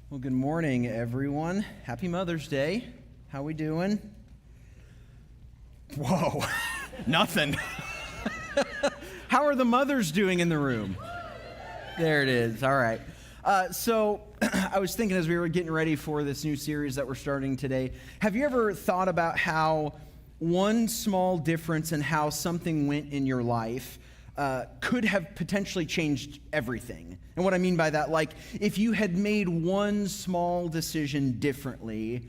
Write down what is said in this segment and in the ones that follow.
Well, good morning, everyone. Happy Mother's Day. How we doing? Whoa, nothing. How are the mothers doing in the room? There it is. All right. So I was thinking as we were getting ready for this new series that we're starting today, have you ever thought about how one small difference in how something went in your life could have potentially changed everything? And what I mean by that, like if you had made one small decision differently,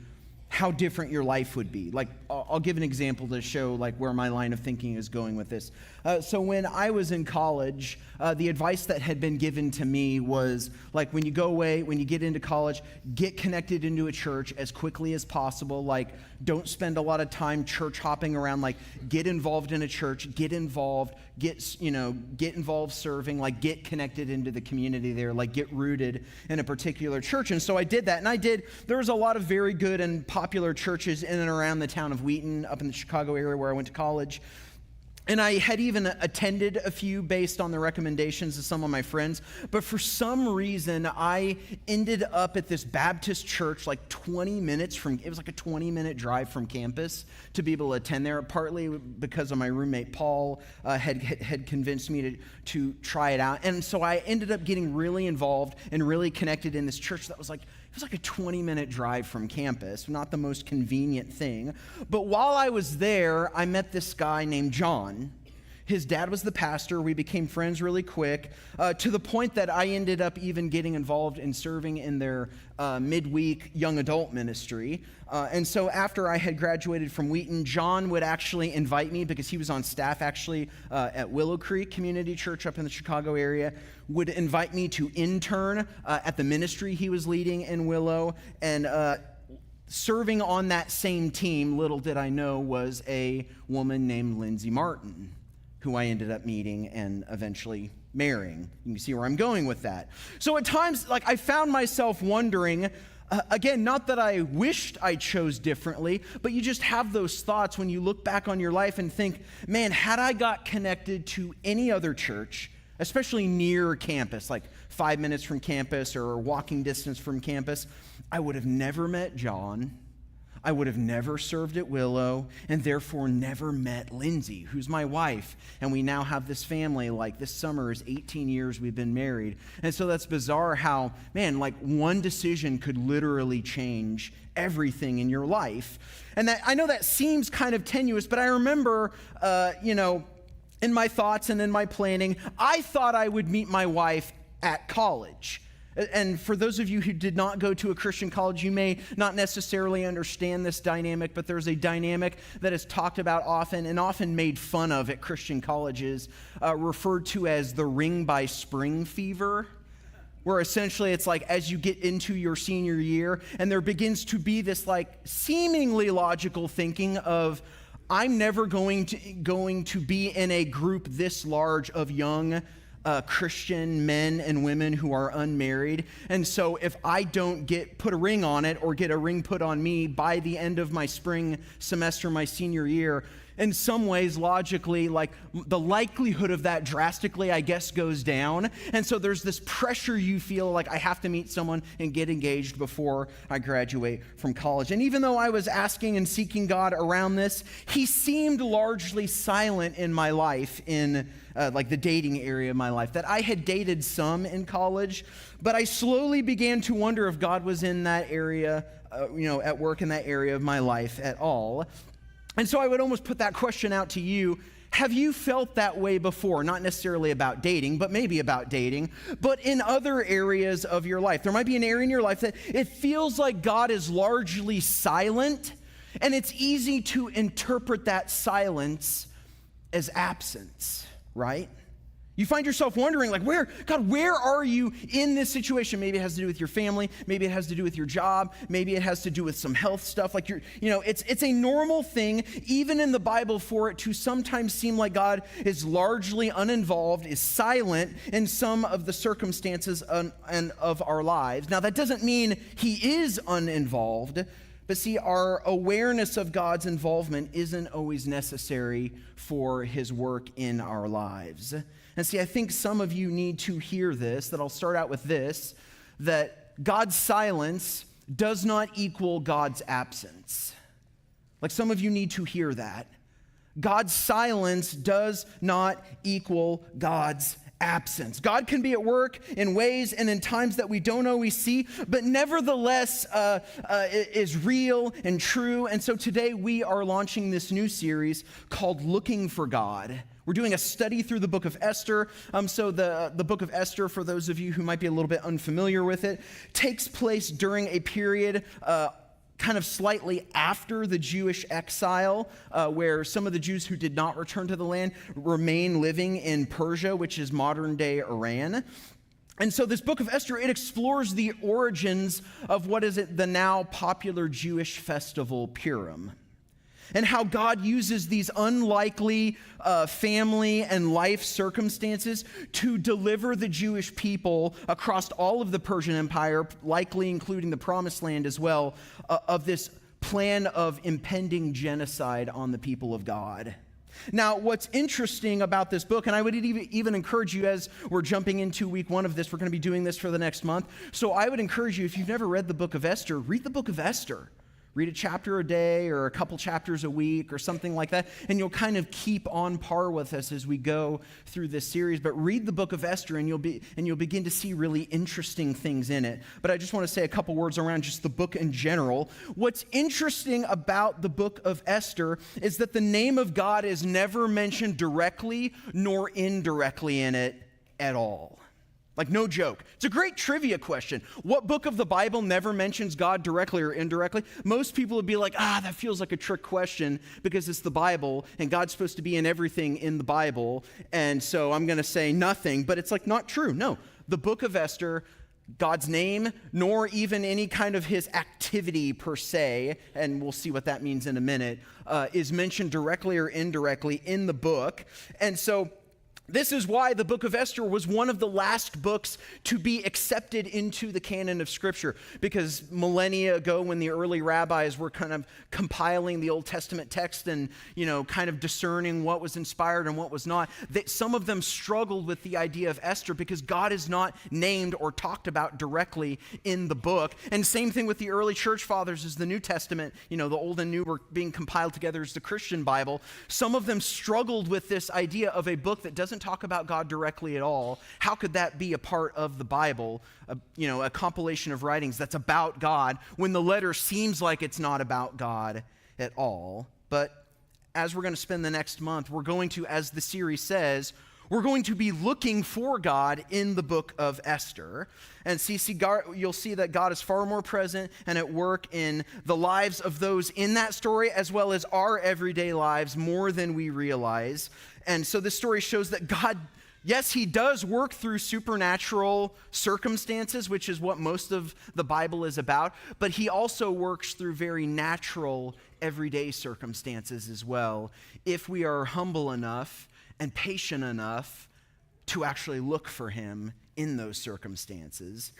how different your life would be. Like I'll give an example to show like where my line of thinking is going with this. So when I was in college, the advice that had been given to me was like when you go away, when you get into college, get connected into a church as quickly as possible. Like don't spend a lot of time church hopping around. Like get involved in a church, get involved serving, like get connected into the community there, like get rooted in a particular church. And so I did that, and there was a lot of very good and popular churches in and around the town of Wheaton, up in the Chicago area where I went to college. And I had even attended a few based on the recommendations of some of my friends. But for some reason, I ended up at this Baptist church like it was like a 20-minute drive from campus to be able to attend there, partly because of my roommate Paul had convinced me to try it out. And so I ended up getting really involved and really connected in this church that was like, it was like a 20-minute drive from campus, not the most convenient thing. But while I was there, I met this guy named John. His dad was the pastor. We became friends really quick, to the point that I ended up even getting involved in serving in their midweek young adult ministry. And so after I had graduated from Wheaton, John would actually invite me, because he was on staff actually at Willow Creek Community Church up in the Chicago area, would invite me to intern at the ministry he was leading in Willow. And serving on that same team, little did I know, was a woman named Lindsay Martin, who I ended up meeting and eventually marrying. You can see where I'm going with that. So at times, like I found myself wondering, again, not that I wished I chose differently, but you just have those thoughts when you look back on your life and think, man, had I got connected to any other church, especially near campus, like 5 minutes from campus or walking distance from campus, I would have never met John. I would have never served at Willow, and therefore never met Lindsay, who's my wife. And we now have this family. Like this summer is 18 years we've been married. And so that's bizarre how, man, like one decision could literally change everything in your life. And that, I know that seems kind of tenuous, but I remember, in my thoughts and in my planning, I thought I would meet my wife at college. And for those of you who did not go to a Christian college, you may not necessarily understand this dynamic, but there's a dynamic that is talked about often and often made fun of at Christian colleges, referred to as the ring by spring fever, where essentially it's like as you get into your senior year and there begins to be this like seemingly logical thinking of, I'm never going to be in a group this large of young Christian men and women who are unmarried. And so if I don't put a ring on it or get a ring put on me by the end of my spring semester, my senior year, in some ways, logically, like the likelihood of that drastically, I guess, goes down. And so there's this pressure you feel like I have to meet someone and get engaged before I graduate from college. And even though I was asking and seeking God around this, he seemed largely silent in my life, in like the dating area of my life. That I had dated some in college, but I slowly began to wonder if God was in that area, at work in that area of my life at all. And so I would almost put that question out to you. Have you felt that way before? Not necessarily about dating, but maybe about dating, but in other areas of your life. There might be an area in your life that it feels like God is largely silent, and it's easy to interpret that silence as absence, right? You find yourself wondering, like, where are you in this situation? Maybe it has to do with your family. Maybe it has to do with your job. Maybe it has to do with some health stuff. Like it's a normal thing, even in the Bible, for it to sometimes seem like God is largely uninvolved, is silent in some of the circumstances and of our lives. Now, that doesn't mean he is uninvolved, but see, our awareness of God's involvement isn't always necessary for his work in our lives. And see, I think some of you need to hear this, that I'll start out with this, that God's silence does not equal God's absence. Like, some of you need to hear that. God's silence does not equal God's absence. God can be at work in ways and in times that we don't always see, but nevertheless is real and true. And so today we are launching this new series called Looking for God. We're doing a study through the book of Esther. So the book of Esther, for those of you who might be a little bit unfamiliar with it, takes place during a period kind of slightly after the Jewish exile, where some of the Jews who did not return to the land remain living in Persia, which is modern-day Iran. And so this book of Esther, it explores the origins of what is the now popular Jewish festival, Purim, and how God uses these unlikely family and life circumstances to deliver the Jewish people across all of the Persian Empire, likely including the Promised Land as well, of this plan of impending genocide on the people of God. Now, what's interesting about this book, and I would even encourage you, as we're jumping into week 1 of this, we're going to be doing this for the next month, so I would encourage you, if you've never read the book of Esther, read the book of Esther. Read a chapter a day or a couple chapters a week or something like that, and you'll kind of keep on par with us as we go through this series. But read the book of Esther, and you'll begin to see really interesting things in it. But I just want to say a couple words around just the book in general. What's interesting about the book of Esther is that the name of God is never mentioned directly nor indirectly in it at all. Like, no joke. It's a great trivia question. What book of the Bible never mentions God directly or indirectly? Most people would be like, that feels like a trick question because it's the Bible and God's supposed to be in everything in the Bible. And so I'm going to say nothing, but it's like not true. No, the book of Esther, God's name, nor even any kind of his activity per se, and we'll see what that means in a minute, is mentioned directly or indirectly in the book. And so this is why the book of Esther was one of the last books to be accepted into the canon of Scripture, because millennia ago, when the early rabbis were kind of compiling the Old Testament text and, kind of discerning what was inspired and what was not, some of them struggled with the idea of Esther because God is not named or talked about directly in the book. And same thing with the early church fathers as the New Testament, the Old and New were being compiled together as the Christian Bible. Some of them struggled with this idea of a book that doesn't talk about God directly at all. How could that be a part of the Bible, a compilation of writings that's about God when the letter seems like it's not about God at all? But as we're going to spend the next month, we're going to, as the series says, we're going to be looking for God in the book of Esther. And you'll see that God is far more present and at work in the lives of those in that story, as well as our everyday lives, more than we realize. And so this story shows that God, yes, he does work through supernatural circumstances, which is what most of the Bible is about, but he also works through very natural, everyday circumstances as well, if we are humble enough and patient enough to actually look for him in those circumstances.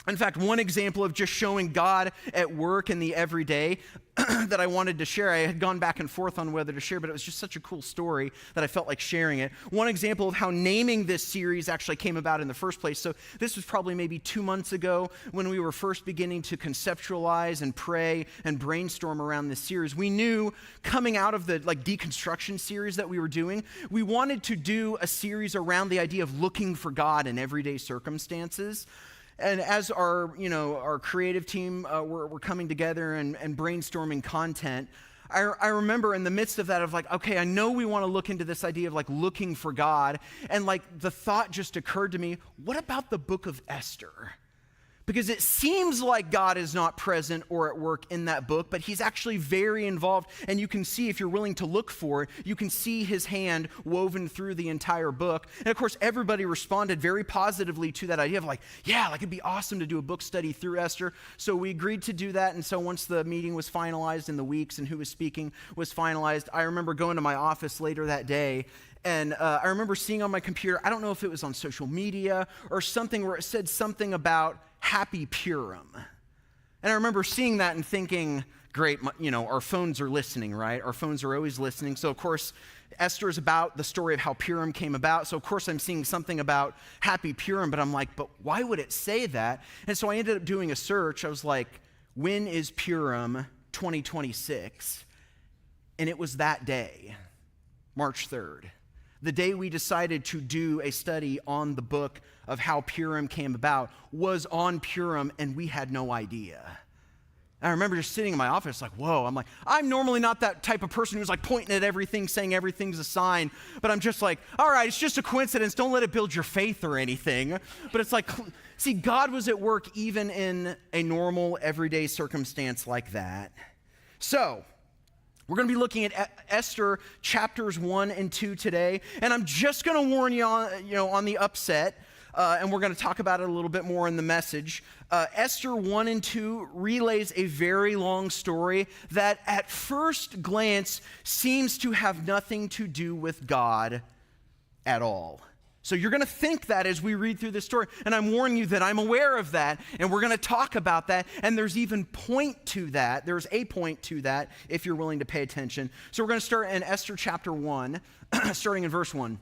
In fact, one example of just showing God at work in the everyday that I wanted to share, I had gone back and forth on whether to share, but it was just such a cool story that I felt like sharing it. One example of how naming this series actually came about in the first place. So this was probably maybe 2 months ago when we were first beginning to conceptualize and pray and brainstorm around this series. We knew coming out of the deconstruction series that we were doing, we wanted to do a series around the idea of looking for God in everyday circumstances. And as our creative team were coming together and brainstorming content, I remember in the midst of that of okay, I know we want to look into this idea of looking for God. And the thought just occurred to me, what about the book of Esther? Because it seems like God is not present or at work in that book, but he's actually very involved. And you can see, if you're willing to look for it, you can see his hand woven through the entire book. And of course, everybody responded very positively to that idea of it'd be awesome to do a book study through Esther. So we agreed to do that. And so once the meeting was finalized and the weeks and who was speaking was finalized, I remember going to my office later that day. And I remember seeing on my computer, I don't know if it was on social media or something, where it said something about Happy Purim. And I remember seeing that and thinking, great, our phones are listening, right? Our phones are always listening. So of course, Esther is about the story of how Purim came about. So, of course, I'm seeing something about Happy Purim, but I'm like, but why would it say that? And so I ended up doing a search. I was like, when is Purim 2026? And it was that day, March 3rd, the day we decided to do a study on the book of how Purim came about was on Purim, and we had no idea. I remember just sitting in my office like, whoa, I'm normally not that type of person who's like pointing at everything, saying everything's a sign, but I'm just like, all right, it's just a coincidence. Don't let it build your faith or anything. But it's like, see, God was at work even in a normal, everyday circumstance like that. So, we're going to be looking at Esther chapters 1 and 2 today, and I'm just going to warn you on the upset, and we're going to talk about it a little bit more in the message. Esther 1 and 2 relays a very long story that at first glance seems to have nothing to do with God at all. So you're going to think that as we read through this story, and I'm warning you that I'm aware of that, and we're going to talk about that, and there's even point to that. There's a point to that if you're willing to pay attention. So we're going to start in Esther chapter 1, starting in verse 1.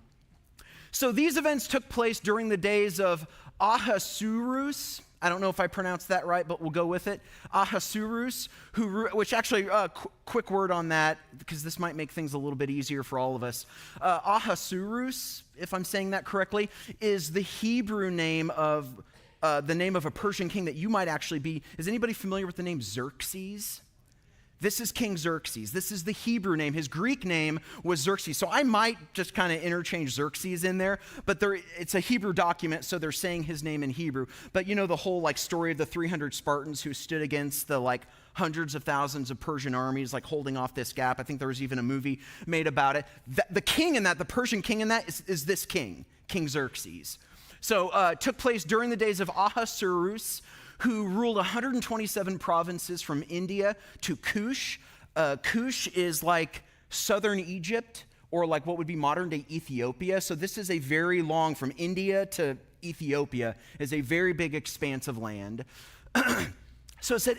So these events took place during the days of Ahasuerus. I don't know if I pronounced that right, but we'll go with it. Ahasuerus, which actually, quick word on that, because this might make things a little bit easier for all of us. Ahasuerus, if I'm saying that correctly, is the Hebrew name of a Persian king that you might actually be. Is anybody familiar with the name Xerxes? This is King Xerxes. This is the Hebrew name. His Greek name was Xerxes. So I might just kind of interchange Xerxes in there, but it's a Hebrew document, so they're saying his name in Hebrew. But you know the whole story of the 300 Spartans who stood against the hundreds of thousands of Persian armies holding off this gap. I think there was even a movie made about it. The king in that, the Persian king in that is this king, King Xerxes. So it took place during the days of Ahasuerus, who ruled 127 provinces from India to Kush. Kush is like southern Egypt, or like what would be modern day Ethiopia. So this is a very long, from India to Ethiopia, is a very big expanse of land. So it said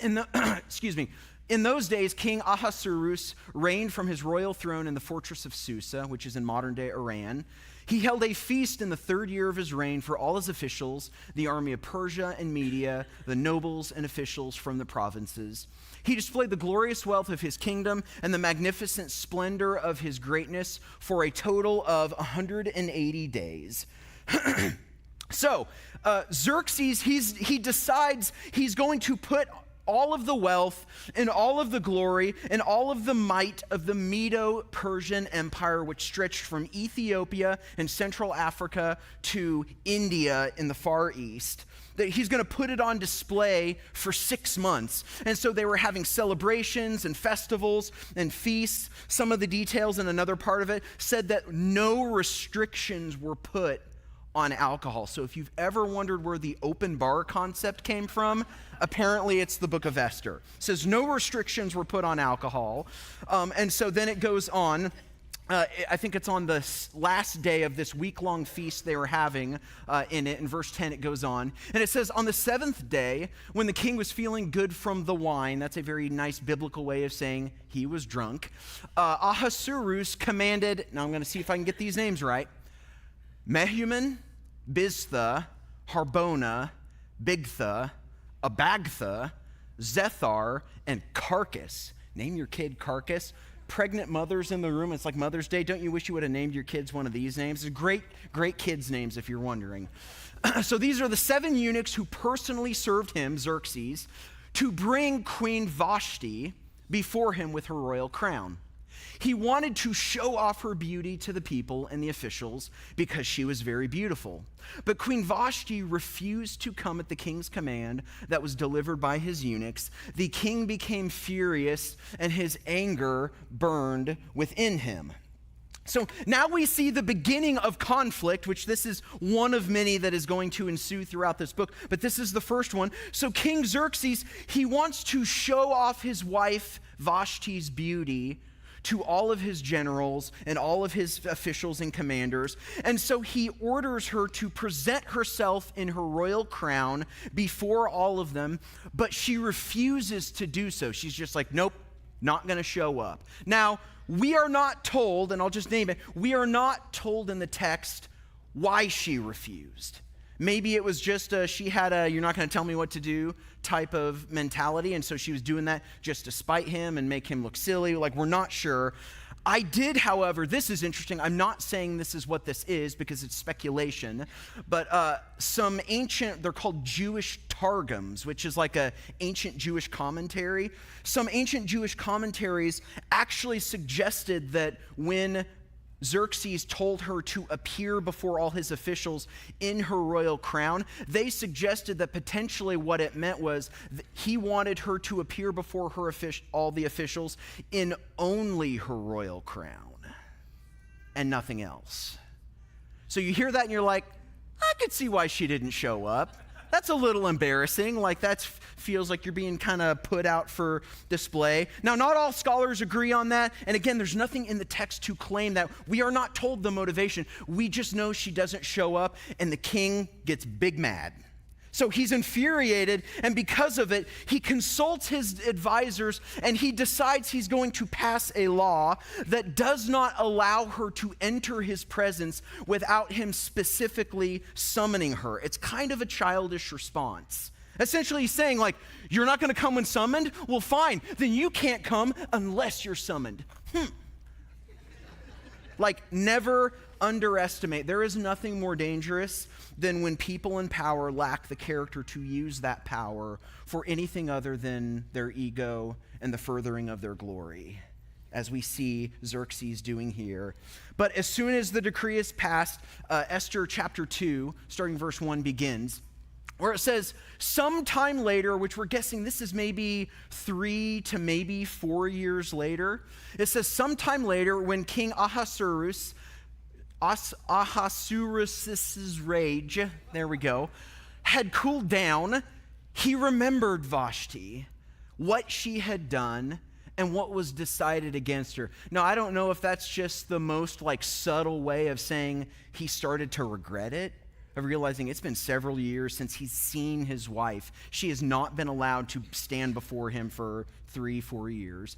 in those days, King Ahasuerus reigned from his royal throne in the fortress of Susa, which is in modern day Iran. He held a feast in the 3rd year of his reign for all his officials, the army of Persia and Media, the nobles and officials from the provinces. He displayed the glorious wealth of his kingdom and the magnificent splendor of his greatness for a total of 180 days. So, Xerxes, he decides he's going to put all of the wealth and all of the glory and all of the might of the Medo-Persian Empire, which stretched from Ethiopia and Central Africa to India in the Far East, that he's going to put it on display for 6 months. And so they were having celebrations and festivals and feasts. Some of the details in another part of it said that no restrictions were put on alcohol. So if you've ever wondered where the open bar concept came from, apparently it's the book of Esther. It says no restrictions were put on alcohol. And so then it goes on. I think it's on the last day of this week-long feast they were having in it. In verse 10, it goes on. And it says, on the 7th day, when the king was feeling good from the wine, that's a very nice biblical way of saying he was drunk, Ahasuerus commanded, now I'm going to see if I can get these names right, Mehuman, Biztha, Harbona, Bigtha, Abagtha, Zethar, and Carcass. Name your kid Carcass. Pregnant mothers in the room. It's like Mother's Day. Don't you wish you would have named your kids one of these names? It's great kids' names if you're wondering. So these are the 7 eunuchs who personally served him, Xerxes, to bring Queen Vashti before him with her royal crown. He wanted to show off her beauty to the people and the officials because she was very beautiful. But Queen Vashti refused to come at the king's command that was delivered by his eunuchs. The king became furious and his anger burned within him. So now we see the beginning of conflict, which this is one of many that is going to ensue throughout this book, but this is the first one. So King Xerxes, he wants to show off his wife Vashti's beauty to all of his generals and all of his officials and commanders. And so he orders her to present herself in her royal crown before all of them, but she refuses to do so. She's just like, nope, not going to show up. Now, we are not told, and I'll just name it, we are not told in the text why she refused. Maybe it was just she had a you're not going to tell me what to do type of mentality, and so she was doing that just to spite him and make him look silly. Like, we're not sure. I did, however, this is interesting. I'm not saying this is what this is because it's speculation, but some ancient, they're called Jewish Targums, which is like a ancient Jewish commentary. Some ancient Jewish commentaries actually suggested that when Xerxes told her to appear before all his officials in her royal crown, they suggested that potentially what it meant was he wanted her to appear before all the officials in only her royal crown and nothing else. So you hear that and you're like, I could see why she didn't show up. That's a little embarrassing. Like, that feels like you're being kind of put out for display. Now, not all scholars agree on that. And again, there's nothing in the text to claim that. We are not told the motivation. We just know she doesn't show up, and the king gets big mad. So he's infuriated, and because of it, he consults his advisors, and he decides he's going to pass a law that does not allow her to enter his presence without him specifically summoning her. It's kind of a childish response. Essentially, he's saying, like, you're not going to come when summoned? Well, fine. Then you can't come unless you're summoned. Like, never underestimate. There is nothing more dangerous than when people in power lack the character to use that power for anything other than their ego and the furthering of their glory, as we see Xerxes doing here. But as soon as the decree is passed, Esther chapter 2, starting verse 1, begins, where it says, sometime later, which we're guessing this is maybe 3 to maybe 4 years later. It says, sometime later, when King Ahasuerus' rage, there we go, had cooled down, he remembered Vashti, what she had done, and what was decided against her. Now, I don't know if that's just the most like subtle way of saying he started to regret it, of realizing it's been several years since he's seen his wife. She has not been allowed to stand before him for 3-4 years.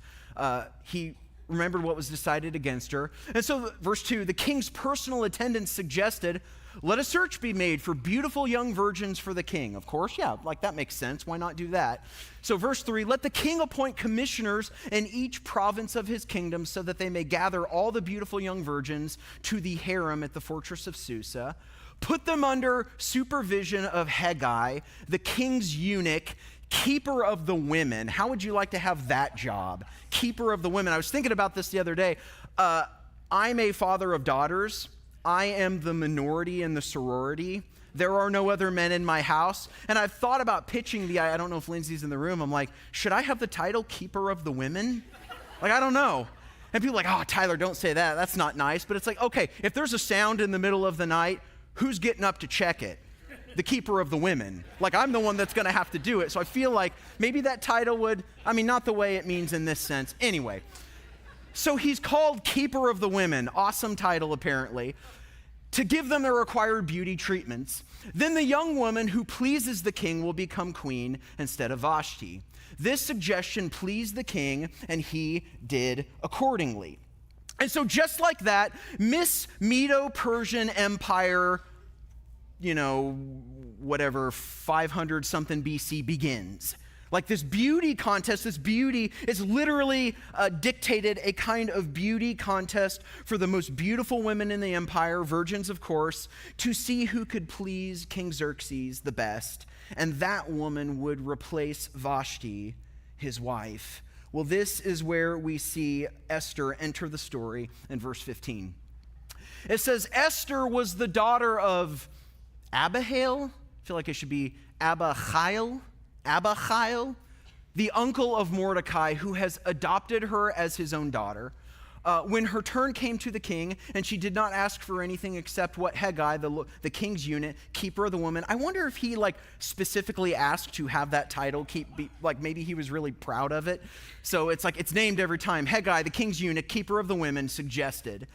He remembered what was decided against her. And so, verse 2, the king's personal attendants suggested, let a search be made for beautiful young virgins for the king. Of course, yeah, like that makes sense. Why not do that? So verse 3, let the king appoint commissioners in each province of his kingdom so that they may gather all the beautiful young virgins to the harem at the fortress of Susa. Put them under supervision of Hegai, the king's eunuch, keeper of the women. How would you like to have that job? Keeper of the women. I was thinking about this the other day. I'm a father of daughters. I am the minority in the sorority. There are no other men in my house. And I've thought about pitching I don't know if Lindsay's in the room. I'm like, should I have the title Keeper of the Women? Like, I don't know. And people are like, oh, Tyler, don't say that. That's not nice. But it's like, okay, if there's a sound in the middle of the night, who's getting up to check it? The keeper of the women. Like, I'm the one that's going to have to do it. So I feel like maybe that title would, not the way it means in this sense. Anyway, so he's called Keeper of the Women. Awesome title, apparently. To give them the required beauty treatments. Then the young woman who pleases the king will become queen instead of Vashti. This suggestion pleased the king, and he did accordingly. And so just like that, Miss Medo-Persian Empire, 500 something BC begins. Like this beauty contest, this beauty is literally dictated a kind of beauty contest for the most beautiful women in the empire, virgins of course, to see who could please King Xerxes the best. And that woman would replace Vashti, his wife. Well, this is where we see Esther enter the story in verse 15. It says, Esther was the daughter of Abihail. I feel like it should be Abihail, the uncle of Mordecai, who has adopted her as his own daughter. When her turn came to the king, and she did not ask for anything except what Hegai, the king's eunuch, keeper of the woman. I wonder if he specifically asked to have that title, maybe he was really proud of it. So it's named every time. Hegai, the king's eunuch, keeper of the women, suggested.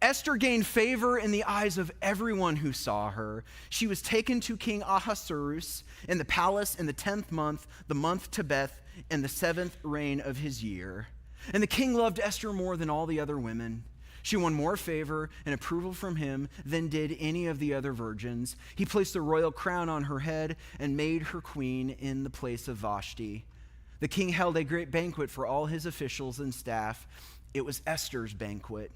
Esther gained favor in the eyes of everyone who saw her. She was taken to King Ahasuerus in the palace in the 10th month, the month Tebeth, in the 7th reign of his year. And the king loved Esther more than all the other women. She won more favor and approval from him than did any of the other virgins. He placed the royal crown on her head and made her queen in the place of Vashti. The king held a great banquet for all his officials and staff. It was Esther's banquet.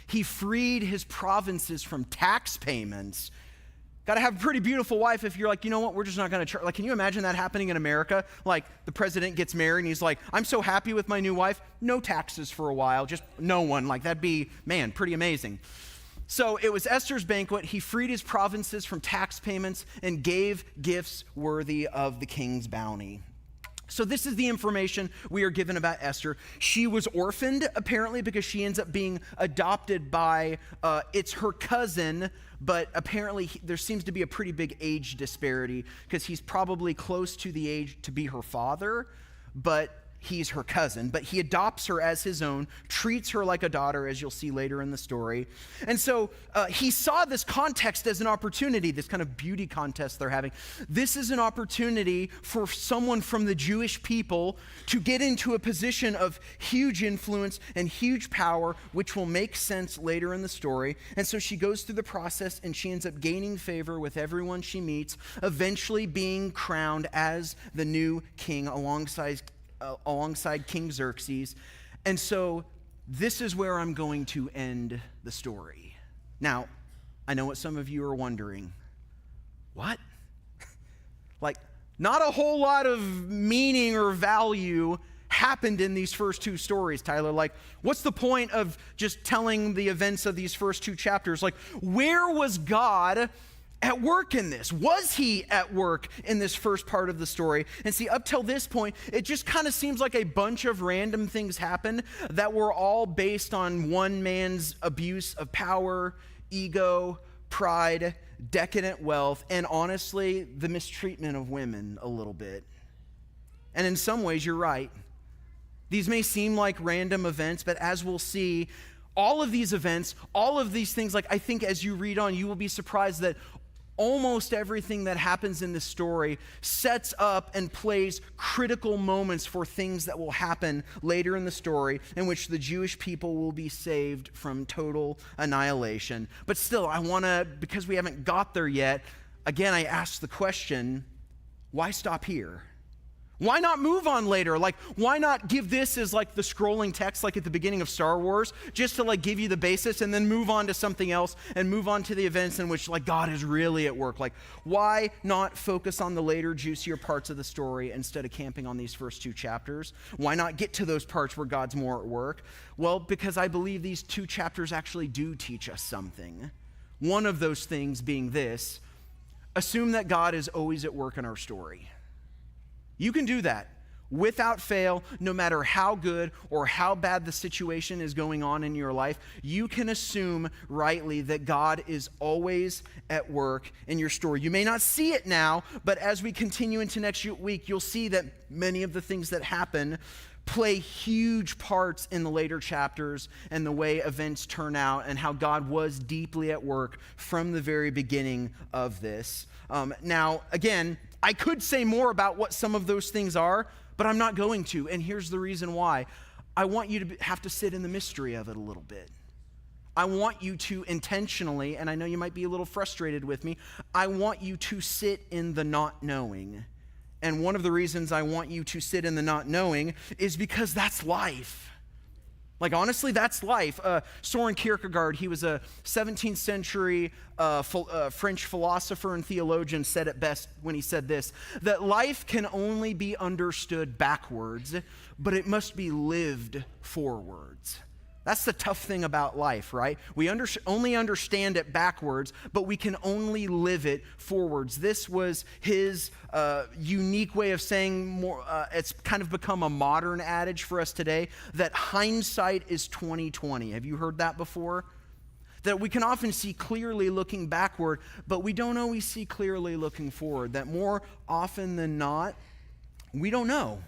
He freed his provinces from tax payments. Got to have a pretty beautiful wife if you're like, you know what, we're just not going to charge. Like, can you imagine that happening in America? Like, the president gets married and he's like, I'm so happy with my new wife. No taxes for a while, just no one. Like, that'd be, man, pretty amazing. So it was Esther's banquet. He freed his provinces from tax payments and gave gifts worthy of the king's bounty. So this is the information we are given about Esther. She was orphaned, apparently, because she ends up being adopted by, it's her cousin, but apparently there seems to be a pretty big age disparity because he's probably close to the age to be her father, but he's her cousin. But he adopts her as his own, treats her like a daughter, as you'll see later in the story. And so he saw this context as an opportunity, this kind of beauty contest they're having. This is an opportunity for someone from the Jewish people to get into a position of huge influence and huge power, which will make sense later in the story. And so she goes through the process and she ends up gaining favor with everyone she meets, eventually being crowned as the new king alongside King Xerxes. And so this is where I'm going to end the story. Now, I know what some of you are wondering. What? Like, not a whole lot of meaning or value happened in these first two stories, Tyler. Like, what's the point of just telling the events of these first two chapters? Like, where was God at work in this? Was he at work in this first part of the story? And see, up till this point, it just kind of seems like a bunch of random things happened that were all based on one man's abuse of power, ego, pride, decadent wealth, and honestly, the mistreatment of women a little bit. And in some ways, you're right. These may seem like random events, but as we'll see, all of these events, all of these things, like I think as you read on, you will be surprised that almost everything that happens in this story sets up and plays critical moments for things that will happen later in the story in which the Jewish people will be saved from total annihilation. But still, I want to, because we haven't got there yet, again, I ask the question, why stop here? Why not move on later? Like, why not give this as like the scrolling text like at the beginning of Star Wars, just to like give you the basis and then move on to something else and move on to the events in which like God is really at work? Like, why not focus on the later juicier parts of the story instead of camping on these first two chapters? Why not get to those parts where God's more at work? Well, because I believe these two chapters actually do teach us something. One of those things being this: assume that God is always at work in our story. You can do that without fail, no matter how good or how bad the situation is going on in your life. You can assume rightly that God is always at work in your story. You may not see it now, but as we continue into next week, you'll see that many of the things that happen play huge parts in the later chapters and the way events turn out and how God was deeply at work from the very beginning of this. Now, again, I could say more about what some of those things are, but I'm not going to, and here's the reason why. I want you to have to sit in the mystery of it a little bit. I want you to intentionally, and I know you might be a little frustrated with me, I want you to sit in the not knowing. And one of the reasons I want you to sit in the not knowing is because that's life. Like, honestly, that's life. Soren Kierkegaard, he was a 17th century French philosopher and theologian, said it best when he said this, that life can only be understood backwards, but it must be lived forwards. That's the tough thing about life, right? We only understand it backwards, but we can only live it forwards. This was his unique way of saying more. It's kind of become a modern adage for us today that hindsight is 20/20. Have you heard that before? That we can often see clearly looking backward, but we don't always see clearly looking forward. That more often than not, we don't know.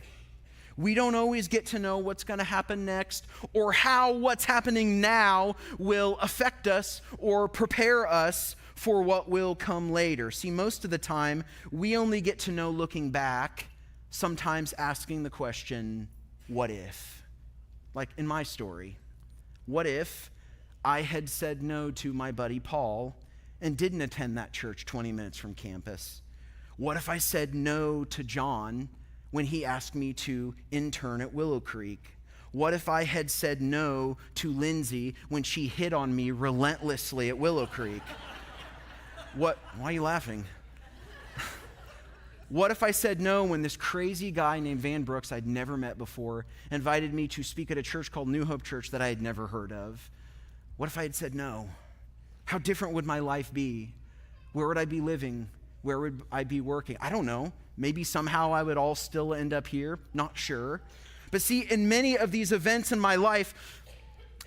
We don't always get to know what's going to happen next or how what's happening now will affect us or prepare us for what will come later. See, most of the time, we only get to know looking back, sometimes asking the question, what if? like in my story? What if I had said no to my buddy Paul and didn't attend that church 20 minutes from campus? What if I said no to John when he asked me to intern at Willow Creek? What if I had said no to Lindsay when she hit on me relentlessly at Willow Creek? Why are you laughing? What if I said no when this crazy guy named Van Brooks I'd never met before invited me to speak at a church called New Hope Church that I had never heard of? What if I had said no? How different would my life be? Where would I be living? Where would I be working? I don't know. Maybe somehow I would all still end up here. Not sure. But see, in many of these events in my life,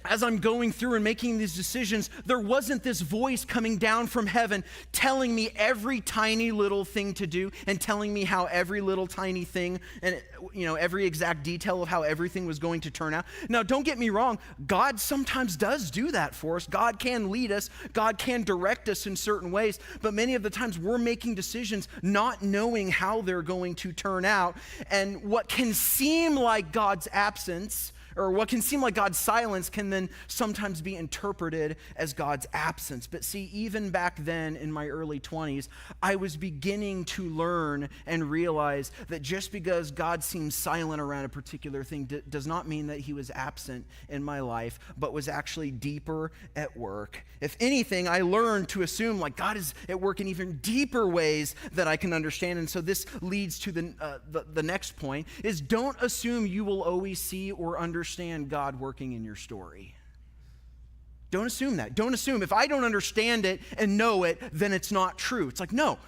as I'm going through and making these decisions, there wasn't this voice coming down from heaven telling me every tiny little thing to do and telling me how every little tiny thing and every exact detail of how everything was going to turn out. Now, don't get me wrong. God sometimes does do that for us. God can lead us. God can direct us in certain ways. But many of the times we're making decisions not knowing how they're going to turn out. And what can seem like God's absence or what can seem like God's silence can then sometimes be interpreted as God's absence. But see, even back then in my early 20s, I was beginning to learn and realize that just because God seems silent around a particular thing does not mean that he was absent in my life, but was actually deeper at work. If anything, I learned to assume like God is at work in even deeper ways that I can understand. And so this leads to the next point is don't assume you will always see or understand God working in your story. Don't assume that. Don't assume if I don't understand it and know it, then it's not true. It's like, no,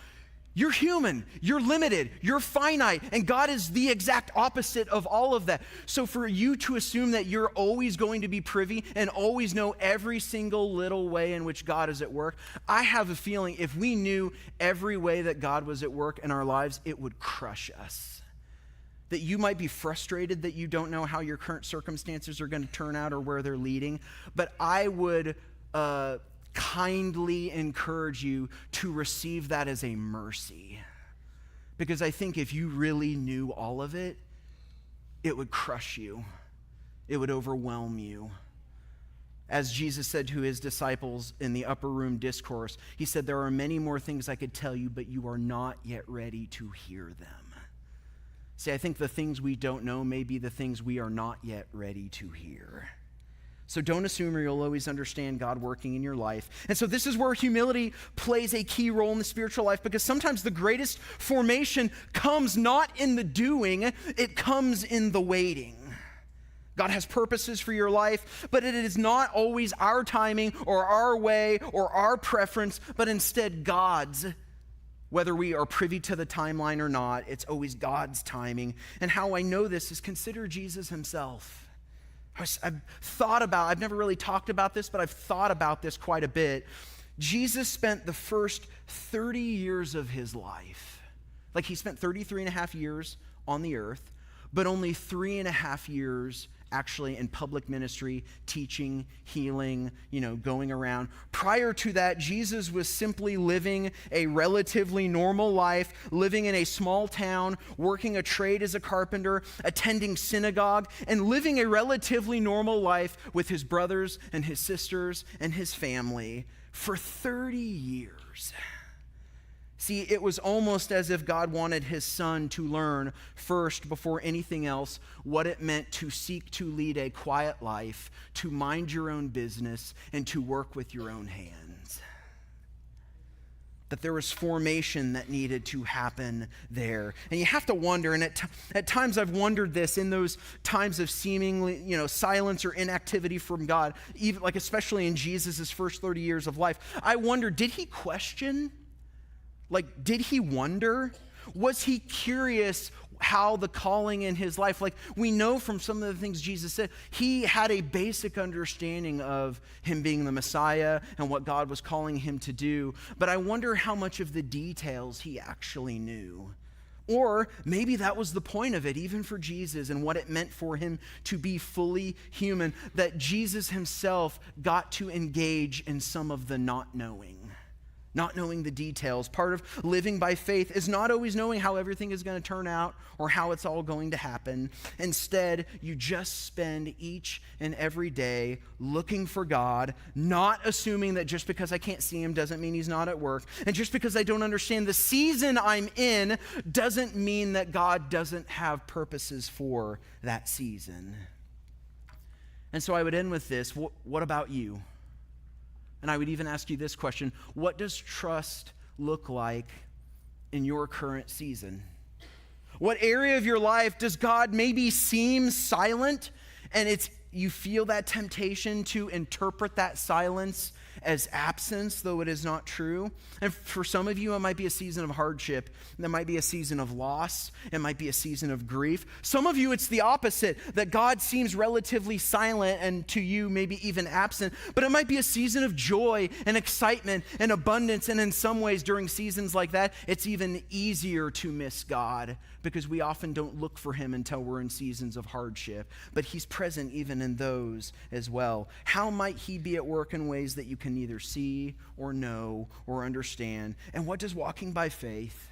you're human, you're limited, you're finite, and God is the exact opposite of all of that. So for you to assume that you're always going to be privy and always know every single little way in which God is at work, I have a feeling if we knew every way that God was at work in our lives, it would crush us. That you might be frustrated that you don't know how your current circumstances are going to turn out or where they're leading. But I would kindly encourage you to receive that as a mercy. Because I think if you really knew all of it, it would crush you. It would overwhelm you. As Jesus said to his disciples in the upper room discourse, he said, there are many more things I could tell you, but you are not yet ready to hear them. See, I think the things we don't know may be the things we are not yet ready to hear. So don't assume you'll always understand God working in your life. And so this is where humility plays a key role in the spiritual life, because sometimes the greatest formation comes not in the doing, it comes in the waiting. God has purposes for your life, but it is not always our timing or our way or our preference, but instead God's. Whether we are privy to the timeline or not, it's always God's timing. And how I know this is consider Jesus himself. I've never really talked about this, but I've thought about this quite a bit. Jesus spent the first 30 years of his life, like he spent 33 and a half years on the earth, but only 3.5 years actually in public ministry, teaching, healing, going around. Prior to that, Jesus was simply living a relatively normal life, living in a small town, working a trade as a carpenter, attending synagogue, and living a relatively normal life with his brothers and his sisters and his family for 30 years. See, it was almost as if God wanted his son to learn first, before anything else, what it meant to seek to lead a quiet life, to mind your own business, and to work with your own hands. That there was formation that needed to happen there. And you have to wonder, and at times I've wondered this in those times of seemingly, silence or inactivity from God, even like especially in Jesus' first 30 years of life. I wonder, did he question? Like, did he wonder? Was he curious how the calling in his life, like we know from some of the things Jesus said, he had a basic understanding of him being the Messiah and what God was calling him to do. But I wonder how much of the details he actually knew. Or maybe that was the point of it, even for Jesus, and what it meant for him to be fully human, that Jesus himself got to engage in some of the not knowing. not knowing the details. Part of living by faith is not always knowing how everything is going to turn out or how it's all going to happen. Instead, you just spend each and every day looking for God, not assuming that just because I can't see him doesn't mean he's not at work. And just because I don't understand the season I'm in doesn't mean that God doesn't have purposes for that season. And so I would end with this. What about you? And I would even ask you this question: what does trust look like in your current season? What area of your life does God maybe seem silent, and you feel that temptation to interpret that silence as absence, though it is not true? And for some of you, it might be a season of hardship. That might be a season of loss. It might be a season of grief. Some of you, it's the opposite, that God seems relatively silent and to you maybe even absent. But it might be a season of joy and excitement and abundance. And in some ways, during seasons like that, it's even easier to miss God because we often don't look for him until we're in seasons of hardship. But he's present even in those as well. How might he be at work in ways that you can neither see or know or understand? And what does walking by faith,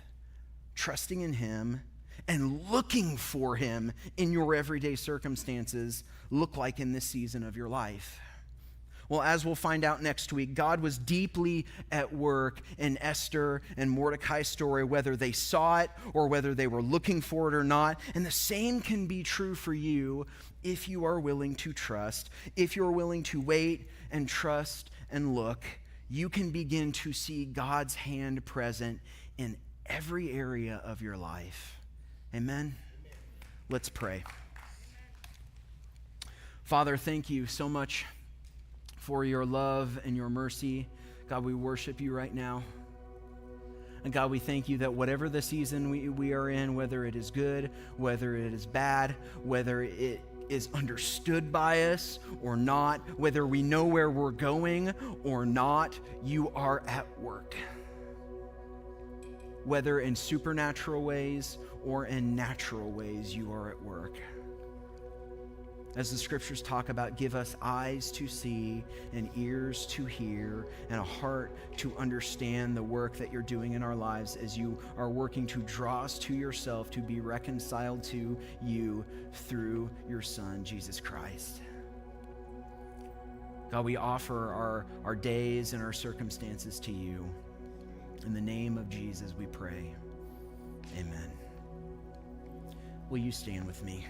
trusting in him, and looking for him in your everyday circumstances look like in this season of your life? Well, as we'll find out next week, God was deeply at work in Esther and Mordecai's story, whether they saw it or whether they were looking for it or not. And the same can be true for you if you are willing to trust. If you're willing to wait and trust and look, you can begin to see God's hand present in every area of your life. Amen? Let's pray. Father, thank you so much for your love and your mercy. God, we worship you right now. And God, we thank you that whatever the season we are in, whether it is good, whether it is bad, whether it is understood by us or not, whether we know where we're going or not, you are at work. Whether in supernatural ways or in natural ways, you are at work. As the scriptures talk about, give us eyes to see and ears to hear and a heart to understand the work that you're doing in our lives as you are working to draw us to yourself, to be reconciled to you through your Son, Jesus Christ. God, we offer our days and our circumstances to you. In the name of Jesus, we pray. Amen. Will you stand with me?